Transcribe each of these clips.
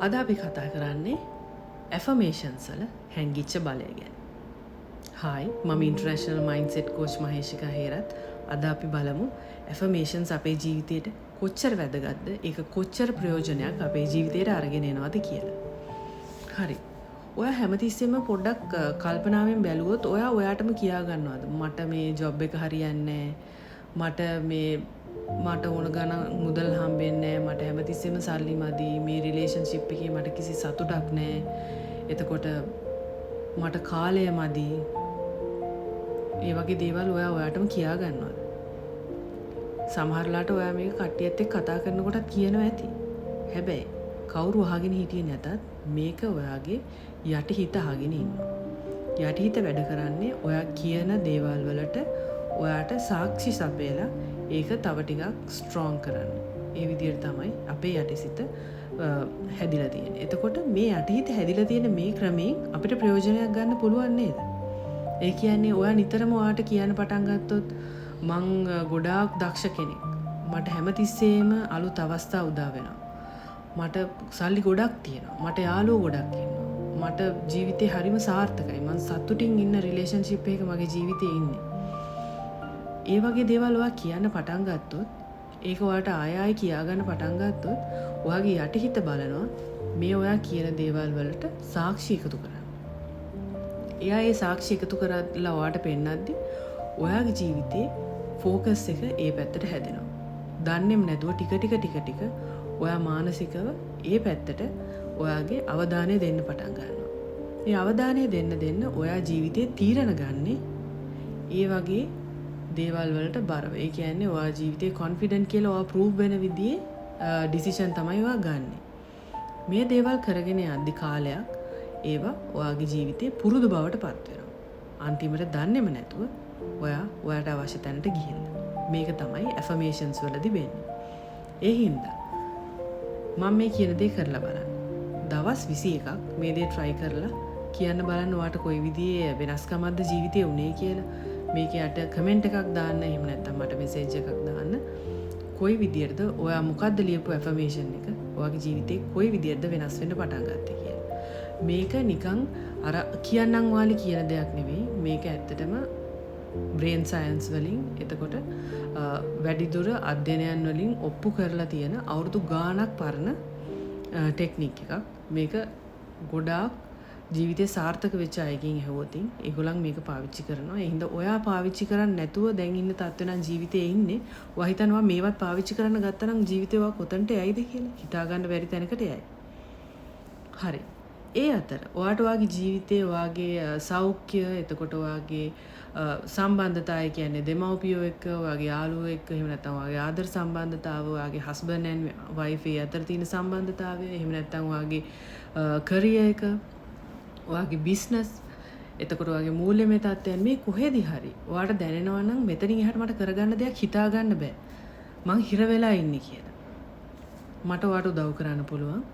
අද අපි කතා කරන්නේ ඇෆර්මේෂන්ස් වල හැංගිච්ච බලය ගැන. හායි, මම ඉන්ටර්නැෂනල් මයින්ඩ්සෙට් කෝච් මහේෂිකා හේරත්. අද අපි බලමු ඇෆර්මේෂන්ස් අපේ ජීවිතයට කොච්චර වැදගත්ද, ඒක කොච්චර ප්‍රයෝජනයක් අපේ ජීවිතයට අරගෙන එනවද කියලා. හරි. ඔයා හැමතිස්සෙම පොඩ්ඩක් කල්පනාවෙන් බැලුවොත් ඔයා ඔයාටම කියා ගන්නවද මට මේ ජොබ් එක හරියන්නේ නැහැ, මට ඕන ගණන් මුදල් හම්බෙන්නේ නැහැ, මට හැමතිස්සෙම සල්ලි මදි, මේ රිලේෂන්ෂිප් එකේ මට කිසි සතුටක් නැහැ, එතකොට මට කාලය මදි. ඒ වගේ දේවල් ඔයා ඔයාටම කියා ගන්නවද? සමහරලාට ඔයා මේක කට්ටියත් එක්ක කතා කරනකොටත් කියනවා ඇති. හැබැයි කවුරු අහගෙන හිටියේ නැතත් මේක ඔයාගේ යටිහිත අහගෙන ඉන්නවා. යටිහිත වැඩ කරන්නේ ඔයා කියන දේවල් වලට ඔයාට සාක්ෂි සපයලා ඒක තව ටිකක් ස්ට්‍රෝං කරන්න. ඒ විදිහට තමයි අපේ යටිසිත හැදිලා තියෙන්නේ. එතකොට මේ යටිහිත හැදිලා තියෙන මේ ක්‍රමයෙන් අපිට ප්‍රයෝජනයක් ගන්න පුළුවන් නේද? ඒ කියන්නේ ඔයා නිතරම ඔයාට කියන්න පටන් ගත්තොත් මං ගොඩාක් දක්ෂ කෙනෙක්, මට හැමතිස්සෙම අලුත් අවස්ථා උදා වෙනවා, මට සල්ලි ගොඩක් තියෙනවා, මට යාළුවෝ ගොඩක් ඉන්නවා, මට ජීවිතේ හරිම සාර්ථකයි, මං සතුටින් ඉන්න රිලේෂන්ෂිප් එකක මගේ ජීවිතේ ඉන්නේ. ඒ වගේ දේවල් ඔයා කියන්න පටන් ගත්තොත්, ඒක ඔයාට ආයෙ කියා ගන්න පටන් ගත්තොත්, ඔයාගේ යටිහිත බලනවා මේ ඔයා කියන දේවල් වලට සාක්ෂි එකතු කරන්න. එයා ඒ සාක්ෂි එකතු කරලා ඔයාට පෙන්නද්දි ඔයාගේ ජීවිතේ ෆෝකස් එක ඒ පැත්තට හැදෙනවා. දන්නේම නැතුව ටික ඔයා මානසිකව ඒ පැත්තට ඔයාගේ අවධානය දෙන්න පටන් ගන්නවා. ඒ අවධානය දෙන්න ඔයා ජීවිතේ තීරණ ගන්නේ ඒ වගේ දේවල් වලට බරව. ඒ කියන්නේ ඔයා ජීවිතේ කොන්ෆිඩන්ට් කියලා ඔයා ප්‍රූව් වෙන විදිහේ ඩිසිෂන් තමයි ඔයා ගන්නෙ. මේ දේවල් කරගෙන යද්දි කාලයක් ඒවා ඔයාගේ ජීවිතේ පුරුදු බවට පත් වෙනවා. අන්තිමට දන්නේම නැතුව ඔයාට අවශ්‍ය තැනට ගිහිල්ලා. මේක තමයි ඇෆර්මේෂන්ස් වලදී වෙන්නේ. ඒ හින්දා මම මේ කියන දේ කරලා බලන්න. දවස් 21ක් මේ දේ try කරලා කියන්න බලන්න ඔයාට කොයි විදිහේ වෙනස්කමක්ද ජීවිතේ උනේ කියලා. මේක යට කමෙන්ට් එකක් දාන්න, එහෙම නැත්නම් මට මෙසේජ් එකක් දාන්න. කොයි විදියටද ඔයා මොකද්ද ලියපු ඇෆර්මේෂන් එක ඔයාගේ ජීවිතේ කොයි විදියටද වෙනස් වෙන්න පටන් ගත්තේ කියලා. මේක නිකන් අර කියන්නම් වාලි කියන දෙයක් නෙවෙයි. මේක ඇත්තටම බ්‍රේන් සයන්ස් වලින්, එතකොට වැඩිදුර අධ්‍යයනයන් වලින් ඔප්පු කරලා තියෙන අවුරුදු ගාණක් පරණ ටෙක්නික් එකක්. මේක ගොඩාක් ජීවිතේ සාර්ථක වෙච්ච අයගෙන් ඇහුවොතින් ඒගොල්ලන් මේක පාවිච්චි කරනවා. ඒ හින්දා ඔයා පාවිච්චි කරන්නේ නැතුව දැන් ඉන්න තත්ත්වේ නම් ජීවිතේ ඉන්නේ. ඔයා හිතනවා මේවත් පාවිච්චි කරන්න ගත්තා නම් ජීවිතේ ඔයා කොතනට යයිද කියලා. හිතා ගන්න බැරි තැනකට යයි. හරි. ඒ අතර ඔයාට ඔයාගේ ජීවිතේ ඔයාගේ සෞඛ්‍ය, එතකොට ඔයාගේ සම්බන්ධතාවය කියන්නේ දෙමව්පියෝ එක්ක, ඔයාගේ යාළුවෝ එක්ක, එහෙම නැත්නම් ඔයාගේ ආදර සම්බන්ධතාව, ඔයාගේ හස්බන්ඩ් ඇන්ඩ් වයිෆ් අතර තියෙන සම්බන්ධතාවය, එහෙම නැත්නම් ඔයාගේ කරියර් එක, ඔයාගේ බිස්නස්, එතකොට ඔයාගේ මූල්‍යමය තත්ත්වයන්, මේ කොහෙදි හරි ඔයාට දැනෙනවා නම් මෙතනින් එහාට මට කරගන්න දෙයක් හිතා ගන්න බෑ, මං හිර වෙලා ඉන්නේ කියලා. මට ඔයාට උදව් කරන්න පුළුවන්.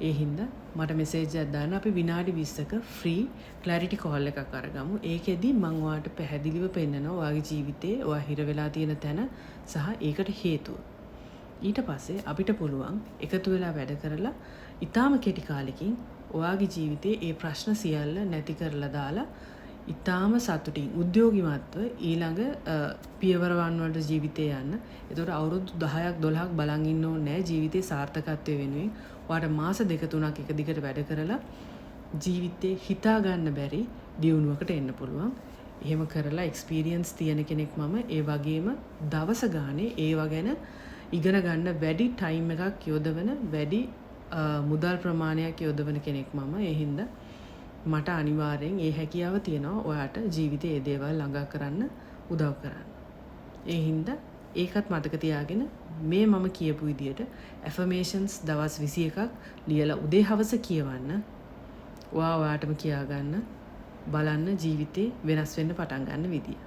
ඒ හින්දා මට මෙසේජ් එකක් දාන්න. අපි විනාඩි 20ක ෆ්‍රී ක්ලැරිටි කෝල් එකක් අරගමු. ඒකෙදි මම ඔයාට පැහැදිලිව පෙන්නනවා ඔයාගේ ජීවිතේ ඔයා හිර වෙලා තියෙන තැන සහ ඒකට හේතුව. ඊට පස්සේ අපිට පුළුවන් එකතු වෙලා වැඩ කරලා ඊටාම කෙටි කාලෙකින් ඔයාගේ ජීවිතේ ඒ ප්‍රශ්න සියල්ල නැති කරලා දාලා ඊටාම සතුටින් උද්‍යෝගිමත්ව ඊළඟ පියවරවන් වලට ජීවිතේ යන්න. ඒතකොට අවුරුදු 10ක් 12ක් බලන් ඉන්න ඕනේ නැහැ ජීවිතේ සාර්ථකත්වය වෙනුවෙන්. ඔයාට මාස 2-3ක් එක දිගට වැඩ කරලා ජීවිතේ හිතා ගන්න බැරි දියුණුවකට එන්න පුළුවන්. එහෙම කරලා එක්ස්පීරියන්ස් තියෙන කෙනෙක් මම. ඒ වගේම දවස ගානේ ඒව ගැන ඉගෙන ගන්න වැඩි ටයිම් එකක් යොදවන, වැඩි මුදල් ප්‍රමාණයක් යොදවන කෙනෙක් මම. ඒ හින්දා මට අනිවාර්යෙන් ඒ හැකියාව තියෙනවා ඔයාට ජීවිතේ ඒ දේවල් ළඟා කරන්න උදව් කරන්න. ඒ හින්දා ඒකත් මතක තියාගෙන මේ මම කියපු විදියට ඇෆර්මේෂන්ස් දවස් 21ක් ලියලා උදේ හවස කියවන්න. ඔයාටම කියා ගන්න බලන්න ජීවිතේ වෙනස් වෙන්න පටන් ගන්න විදිය.